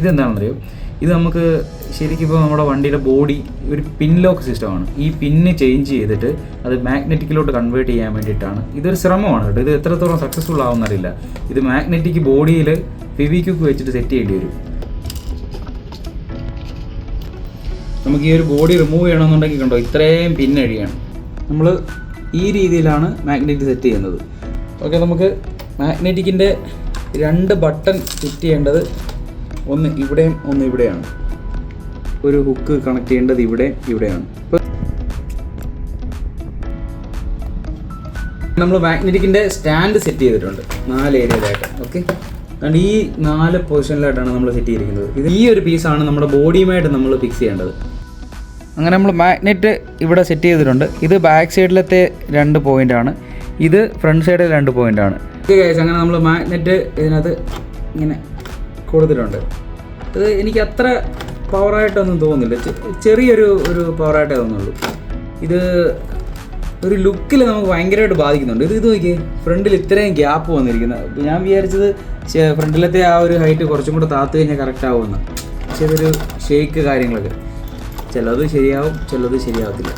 ഇതെന്താണെന്നറിയോ, ഇത് നമുക്ക് ശരിക്കും ഇപ്പോൾ നമ്മുടെ വണ്ടിയുടെ ബോഡി ഒരു പിൻ ലോക്ക് സിസ്റ്റമാണ്. ഈ പിന്ന് ചേഞ്ച് ചെയ്തിട്ട് അത് മാഗ്നറ്റിക്കിലോട്ട് കൺവേർട്ട് ചെയ്യാൻ വേണ്ടിയിട്ടാണ്. ഇതൊരു ശ്രമമാണ് കേട്ടോ. ഇത് എത്രത്തോളം സക്സസ്ഫുൾ ആവുമെന്നറിയില്ല. ഇത് മാഗ്നറ്റിക് ബോഡിയിൽ ഫെവിക്വിക്ക് വെച്ചിട്ട് സെറ്റ് ചെയ്യേണ്ടി വരും. നമുക്ക് ഈ ഒരു ബോഡി റിമൂവ് ചെയ്യണമെന്നുണ്ടെങ്കിൽ കണ്ടോ ഇത്രയും പിന്നഴിയാണ്. നമ്മൾ ഈ രീതിയിലാണ് മാഗ്നറ്റ് സെറ്റ് ചെയ്യുന്നത്. ഓക്കെ, നമുക്ക് മാഗ്നറ്റിക്കിൻ്റെ 2 ബട്ടൺ സെറ്റ് ചെയ്യേണ്ടത് ഒന്ന് ഇവിടെയും ഒന്ന് ഇവിടെയാണ്. ഒരു ഹുക്ക് കണക്ട് ചെയ്യേണ്ടത് ഇവിടെയാണ്. നമ്മൾ മാഗ്നറ്റിക്കിൻ്റെ സ്റ്റാൻഡ് സെറ്റ് ചെയ്തിട്ടുണ്ട് 4 ഏരിയയിലായിട്ട്. ഓക്കെ, അതുകൊണ്ട് ഈ 4 പൊസിഷനിലായിട്ടാണ് നമ്മൾ സെറ്റ് ചെയ്തിരിക്കുന്നത്. ഇത് ഈ ഒരു പീസാണ് നമ്മുടെ ബോഡിയുമായിട്ട് നമ്മൾ ഫിക്സ് ചെയ്യേണ്ടത്. അങ്ങനെ നമ്മൾ മാഗ്നറ്റ് ഇവിടെ സെറ്റ് ചെയ്തിട്ടുണ്ട്. ഇത് ബാക്ക് സൈഡിലത്തെ 2 പോയിൻ്റാണ്, ഇത് ഫ്രണ്ട് സൈഡിൽ 2 പോയിൻ്റാണ്. ഓക്കെ ഗൈസ്, അങ്ങനെ നമ്മൾ മാഗ്നറ്റ് ഇതിനകത്ത് ഇങ്ങനെ കൊടുത്തിട്ടുണ്ട്. ഇത് എനിക്ക് അത്ര പവറായിട്ടൊന്നും തോന്നുന്നില്ല, ചെറിയൊരു പവറായിട്ടേ തോന്നുള്ളൂ. ഇത് ഒരു ലുക്കിൽ നമുക്ക് ഭയങ്കരമായിട്ട് ബാധിക്കുന്നുണ്ട്. ഇത് നോക്കിയേ, ഫ്രണ്ടിൽ ഇത്രയും ഗ്യാപ്പ് വന്നിരിക്കുന്നത്. ഞാൻ വിചാരിച്ചത് ഫ്രണ്ടിലത്തെ ആ ഒരു ഹൈറ്റ് കുറച്ചും കൂടെ താത്തു കഴിഞ്ഞാൽ കറക്റ്റ് ആവുമെന്ന്. പക്ഷേ ഇതൊരു ഷേക്ക് കാര്യങ്ങളൊക്കെ ചിലത് ശരിയാവും, ചിലത് ശരിയാവത്തില്ല.